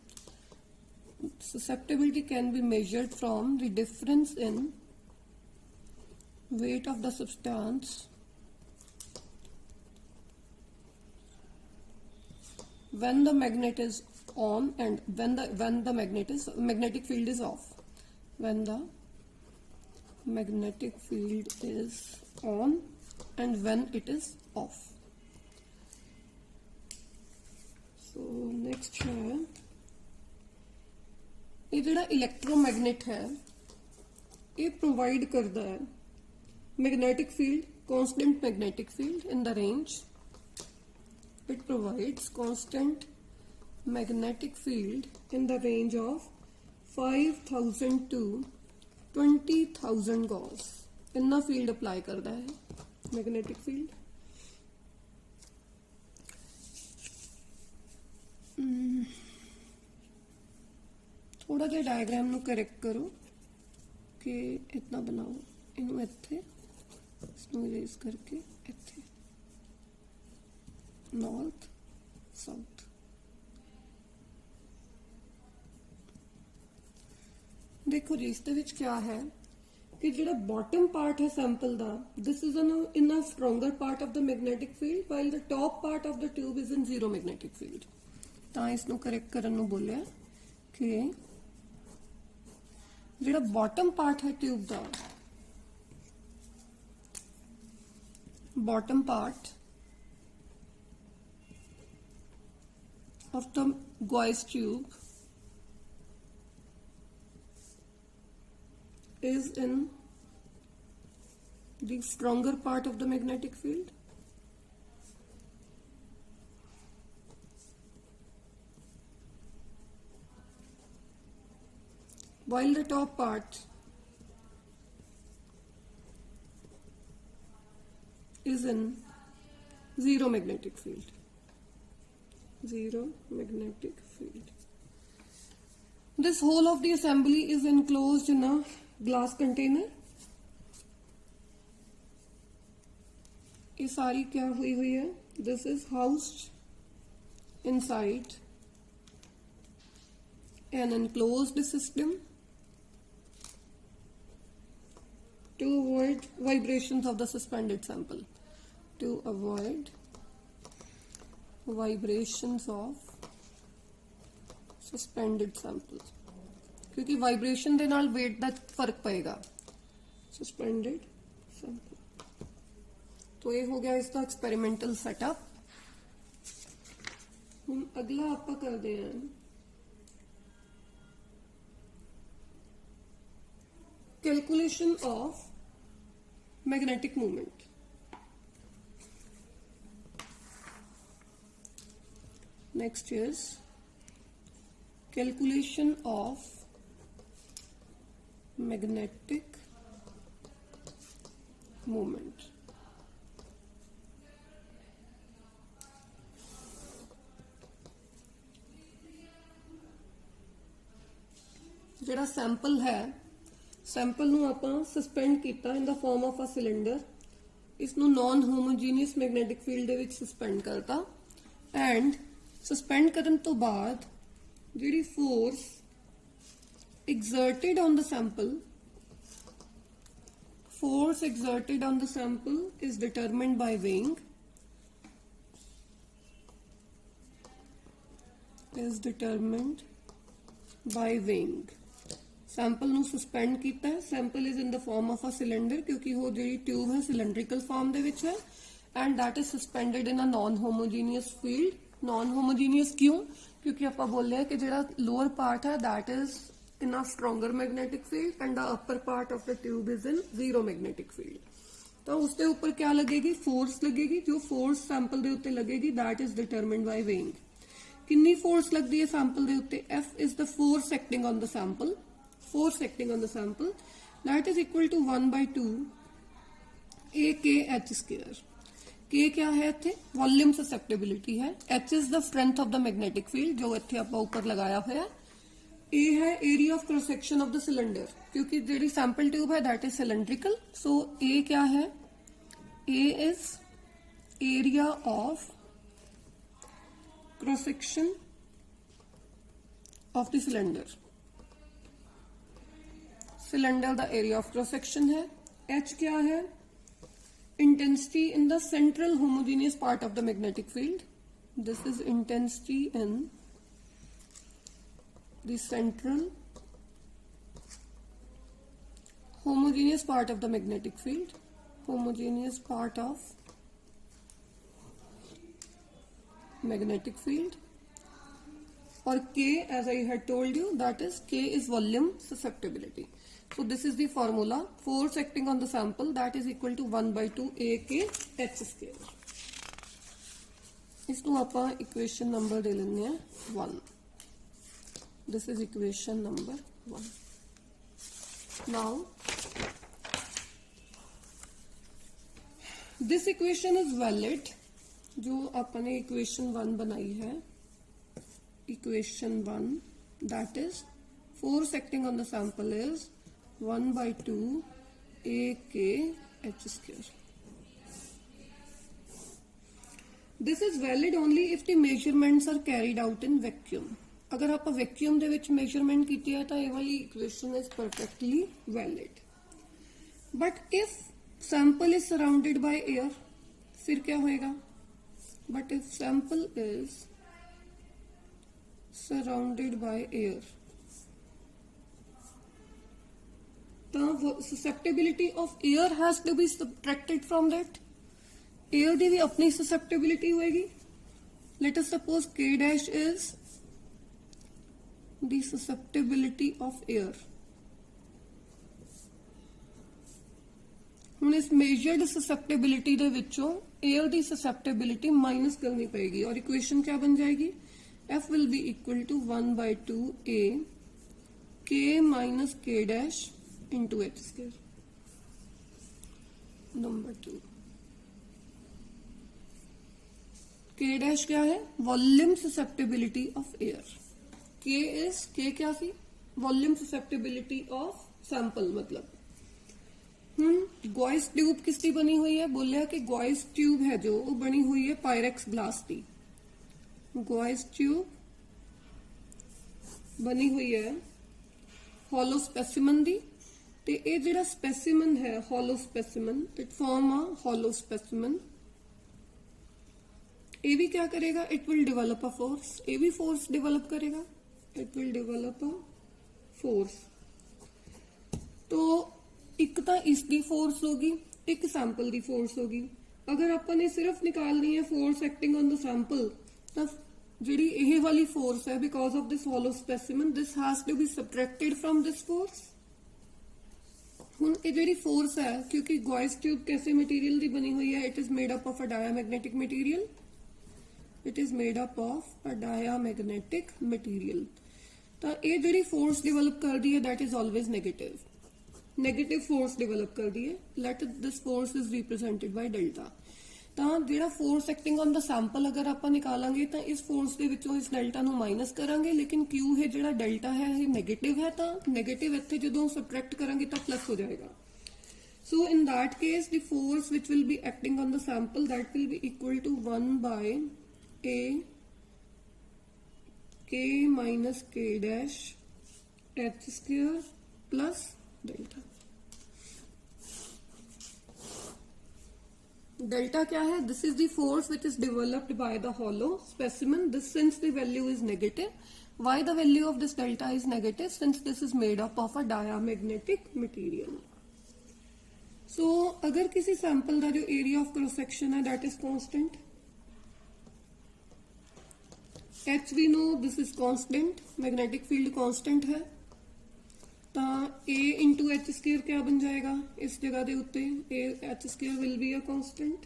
Susceptibility can be measured from the difference in weight of the substance when the magnet is on and when the magnetic field is off. When the magnetic field is on and when it is off. So next है ये ਜਿਹੜਾ electromagnet है ये provide करता है magnetic field constant magnetic field in the range. It provides constant magnetic field in the range of 5,000 to 20,000 Gauss. इतना field apply करता है मैग्नेटिक फील्ड. थोड़ा जिहा डायग्राम नु करेक्ट करो कि इतना बनाओ इनू इत्थे इसनू इरेज करके इत्थे नॉर्थ साउथ. देखो जी इसके विच क्या है कि जो बॉटम पार्ट है सैंपल का this is in a stronger part of the magnetic field while the top part of the tube is in zero magnetic field. तो इसनू करेक्ट करन नू बोलिया कि जो बॉटम पार्ट है ट्यूब का bottom part of the Gauss tube is in the stronger part of the magnetic field. While the top part is in zero magnetic field. Zero magnetic field. This whole of the assembly is enclosed in a glass container. ये सारी क्या हुई हुई है? This is housed inside an enclosed system to avoid vibrations of the suspended sample. To avoid vibrations of suspended sample क्योंकि vibration दे नाल wait दा फर्क पएगा. suspended sample. तो ये हो गया इसका एक्सपेरिमेंटल सेटअप. हम अगला आपका करते हैं calculation of magnetic moment. Next is calculation of magnetic moment. ਜਿਹੜਾ ਸੈਂਪਲ ਹੈ, ਸੈਂਪਲ ਨੂੰ ਆਪਾਂ ਸਸਪੈਂਡ ਕੀਤਾ ਇਨ ਦਾ ਫਾਰਮ ਆਫ ਅ ਸਿਲੰਡਰ, ਇਸ ਨੂੰ ਨਾਨ ਹੋਮੋਜੀਨੀਅਸ ਮੈਗਨੈਟਿਕ ਫੀਲਡ ਦੇ ਵਿੱਚ ਸਸਪੈਂਡ ਕਰਤਾ, ਐਂਡ ਸਸਪੈਂਡ ਕਰਨ ਤੋਂ ਬਾਅਦ ਜਿਹੜੀ force exerted on the sample, force exerted on the sample is determined by weighing, is determined by weighing. Sample ਨੂੰ ਸਸਪੈਂਡ ਕੀਤਾ ਹੈ, sample is in the form of a cylinder ਕਿਉਂਕਿ ਉਹ ਜਿਹੜੀ ਟਿਊਬ ਹੈ ਸਿਲੰਡਰੀਕਲ ਫਾਰਮ ਦੇ ਵਿੱਚ ਹੈ, and that is suspended in a non homogeneous field. Non homogeneous ਕਿਉਂ? ਕਿਉਂਕਿ ਆਪਾਂ ਬੋਲਿਆ ਕਿ ਜਿਹੜਾ ਲੋਅਰ ਪਾਰਟ ਹੈ that is in a stronger magnetic field and the upper part of the tube is in zero magnetic field. तो उसके ऊपर क्या लगेगी? फोर्स लगेगी. जो फोर्स सैंपल दे उत्ते लगेगी that is determined by weighing. कितनी फोर्स लगती है सैंपल दे उत्ते? F is the force acting on the sample. Force acting on the sample that is equal to 1/2 AKH square. K क्या है इत्थे? वॉल्यूम ससेप्टेबिलिटी है. H is the strength of the magnetic field जो इत्थे आपां ऊपर लगाया होया है. A है area of cross section of the cylinder क्योंकि जी सैंपल ट्यूब है that is cylindrical, so A क्या है? A is area of cross section of the cylinder. Cylinder the area of cross section है. H क्या है? Intensity in the central homogeneous part of the magnetic field. This is intensity in the central homogeneous part of the magnetic field, homogeneous part of magnetic field, or K as I had told you that is K is volume susceptibility. So this is the formula, force acting on the sample that is equal to 1/2 AKH square. इसको ਆਪਾਂ equation number ਦੇ ਲੈਂਦੇ हैं 1. This is equation number 1. Now, this equation is valid. जो अपने equation 1 बनाई है, equation 1 that is force acting on the sample is 1/2 AKH square. This is valid only if the measurements are carried out in vacuum. अगर आप vacuum दे विच measurement की है तो ये वाली equation is perfectly valid. But if sample is surrounded by air फिर क्या होएगा? But if sample is surrounded by air तो susceptibility of air has to be subtracted from that. Air की भी अपनी ससेप्टेबिलिटी होएगी. Let us suppose K dash is the susceptibility of air. ਹੁਣ इस measured susceptibility ਦੇ ਵਿੱਚੋਂ air ਦੀ susceptibility minus करनी पड़ेगी और इक्वेशन क्या बन जाएगी? F will be equal to 1/2 A K minus K dash into H square. Number 2. K dash क्या है? Volume susceptibility of air. K is K क्या सी? Volume susceptibility of sample. मतलब गॉइस ट्यूब किसकी बनी हुई है? बोलिया कि गॉइस ट्यूब है जो वो बनी हुई है पायरेक्स ग्लास की. गॉइस ट्यूब बनी हुई है हॉलो स्पेसिमन दी. ते ये जिहड़ा स्पेसिमन है hollow specimen, it form a hollow specimen. ये भी क्या करेगा? It will develop a force. ये भी फोर्स डिवेलप करेगा. It will develop a force. तो एक तो इसकी फोर्स होगी, एक सैंपल की फोर्स होगी. अगर आपने सिर्फ निकालनी है force acting on the sample तो जी ये वाली फोर्स है because of this hollow specimen, this has to be subtracted from this force. ਹੁਣ ਇਹ ਜਿਹੜੀ ਫੋर्स है, क्योंकि गॉइस ट्यूब कैसे मटेरियल की बनी हुई है, it is made up of a diamagnetic material, it is made up of a diamagnetic material. तो ये ਜਿਹੜੀ फोर्स डिवेलप करती है that is always negative force develop करती है। Let this force is represented by delta. ਤਾਂ ਜਿਹੜਾ force acting on the sample अगर ਆਪਾਂ ਨਿਕਾਲਾਂਗੇ ਤਾਂ ਇਸ फोर्स ਦੇ ਵਿੱਚੋਂ ਇਸ ਡੈਲਟਾ ਨੂੰ ਮਾਈਨਸ ਕਰਾਂਗੇ, ਲੇਕਿਨ Q ਹੈ ਜਿਹੜਾ ਡੈਲਟਾ ਹੈ ਇਹ ਨੈਗੇਟਿਵ ਹੈ, ਤਾਂ ਨੈਗੇਟਿਵ ਇੱਥੇ ਜਦੋਂ ਸਬਟ੍ਰੈਕਟ ਕਰਾਂਗੇ ਤਾਂ ਪਲੱਸ ਹੋ ਜਾਏਗਾ। So in that case the force which will be acting on the sample that will be equal to 1 by A K minus K dash H square plus delta। Delta क्या है? This is the force which is developed by the hollow specimen. This since the value is negative, why the value of this delta is negative? Since this is made up of a diamagnetic material. So अगर किसी sample का जो area of cross section है that is constant, H we know this is constant, magnetic field constant है, तो A into H square क्या बन जाएगा इस जगह के उत्ते? H square will be a constant.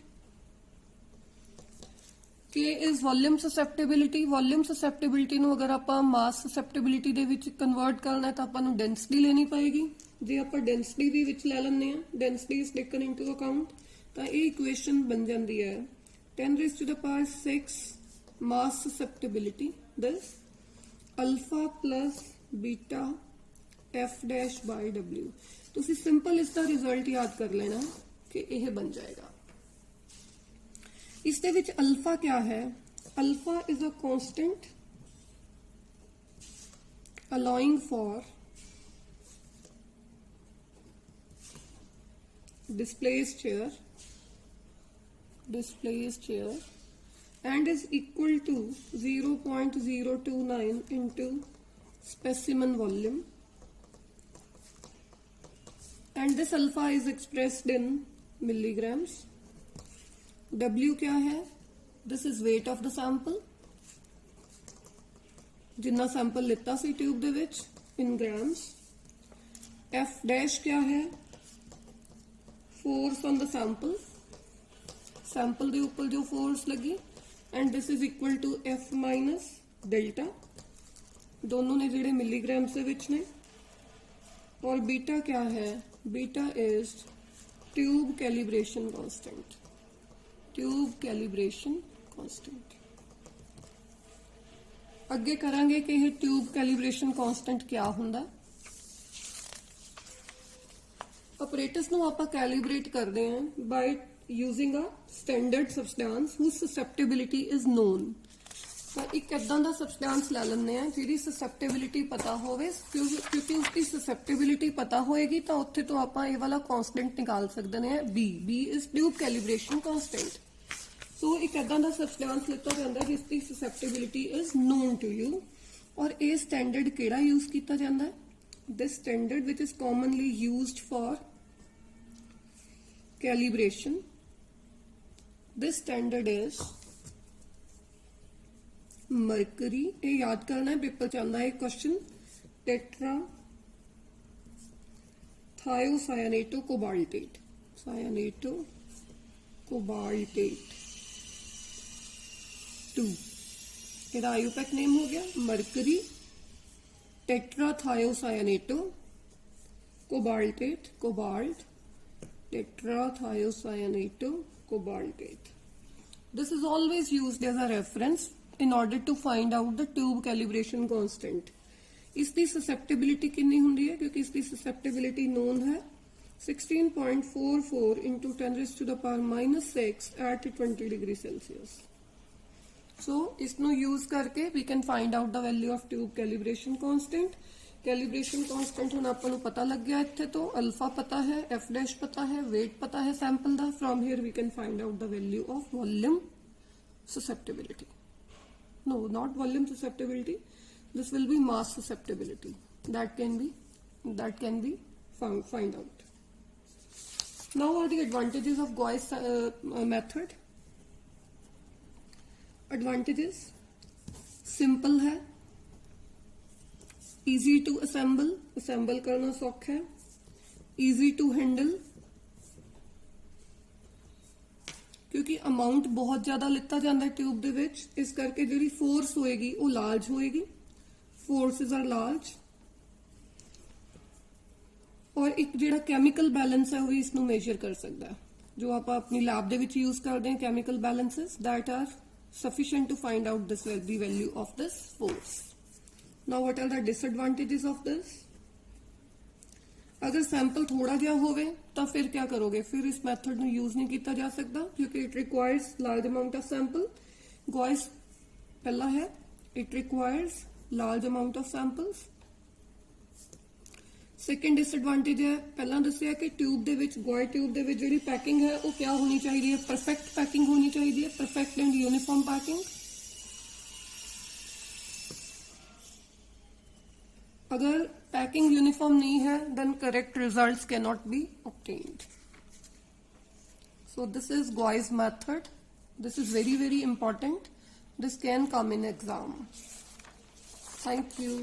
K is volume susceptibility. Volume susceptibility नु अगर आप मास ससैप्टेबिलिटी दे विच कन्वर्ट करना है तो आपां डेंसिटी लेनी पएगी। जे आप डेंसिटी भी विच ले लैंदे आ, density is taken into account, तो ये इक्वेशन बन जाती है 10⁶ mass susceptibility this alpha plus beta F dash by W। तुसी सिंपल इसका रिजल्ट याद कर लेना कि यह बन जाएगा। इसके विच अल्फा क्या है? Alpha is a constant allowing for displaced chair and is equal to 0.029 into specimen volume, and this alpha is expressed in milligrams। W क्या है? This is weight of the sample, जिन्ना सैंपल लिता सी tube दे विच in grams। F dash क्या है? Force on the sample, sample के ऊपर जो फोर्स लगी, and this is equal to F minus delta, दोनों ने जेडे मिलीग्राम से विच ने। और बीटा क्या है? Beta is tube calibration constant, tube calibration constant. अगे करांगे कि यह ट्यूब कैलिब्रेशन कांस्टेंट क्या हुंदा। ऑपरेटर्स ਨੂੰ ਆਪਾਂ कैलिब्रेट करते हैं by using a standard substance whose susceptibility is known. तो एक इदां दा सबसटेंस ले लैंदे आ जिहदी ससैप्टेबिलिटी पता होवे, क्योंकि उसकी ससैप्टेबिलिटी पता होएगी तो उत्थे तो आपां ये वाला कांस्टेंट निकाल सकते हैं B। B is tube calibration constant. So एक इदां दा सबसटेंस लिता जांदा जिसकी susceptibility is known to you. और ये स्टैंडर्ड किहड़ा यूज किया जाता है? This standard which is commonly used for calibration, this standard is mercury। ये याद करना है, पेपर चलता है question. Tetrathiocyanato cobaltate, cyanato cobaltate 2, ਇਹਦਾ आयुपैक नेम हो गया mercury tetrathiocyanato cobaltate, cobalt tetrathiocyanato cobaltate। This is always used as a reference in order to find out the tube calibration constant। इसकी susceptibility कितनी होंगी है? क्योंकि इसकी susceptibility known है 16.44 into 10⁻⁻6 at 20 degree Celsius। So इसको use करके we can find out the value of tube calibration constant। Calibration constant हुण आपां नूं पता लग गया इत्थे तो अल्फा पता है, एफ डैश पता है, वेट पता है सैंपल दा। From here we can find out the value of volume susceptibility. No, not volume susceptibility, this will be mass susceptibility. That can be find out. Now are the advantages of Gouy's method. Advantages simple है, easy to assemble करना सौखा है, easy to handle, ਕਿਉਂਕਿ amount ਬਹੁਤ ਜ਼ਿਆਦਾ ਲਿੱਤਾ ਜਾਂਦਾ tube ਦੇ ਵਿੱਚ, ਇਸ ਕਰਕੇ ਜਿਹੜੀ ਫੋਰਸ ਹੋਏਗੀ ਉਹ ਲਾਰਜ ਹੋਏਗੀ, ਫੋਰਸਿਸ ਆਰ ਲਾਰਜ। ਔਰ ਇੱਕ ਜਿਹੜਾ ਕੈਮੀਕਲ ਬੈਲੈਂਸ ਹੈ ਉਹ ਵੀ ਇਸ ਨੂੰ ਮੇਜਰ ਕਰ ਸਕਦਾ ਹੈ, ਜੋ ਆਪਾਂ ਆਪਣੀ ਲੈਬ ਦੇ ਵਿੱਚ ਯੂਜ਼ ਕਰਦੇ ਹਾਂ, chemical balances that are sufficient to find out this the value of this force. Now what are the disadvantages of this? अगर सैंपल थोड़ा जिहा होवे ਤਾਂ ਫਿਰ क्या करोगे, फिर इस मैथड ਨੂੰ यूज नहीं किया जा सकता क्योंकि it requires large amount of sample. Gauss पहला है, it requires large amount of samples. Second disadvantage है, पहला दसिया कि ट्यूब दे विच, गॉय ट्यूब दे विच जिहड़ी पैकिंग है वो क्या होनी चाहिए है, परफेक्ट पैकिंग होनी चाहिए है, परफेक्ट एंड यूनिफॉर्म पैकिंग। अगर पैकिंग यूनिफॉर्म नहीं है then correct results can not be obtained. So this is Gouy's method, this is very very important, this can come in exam. Thank you.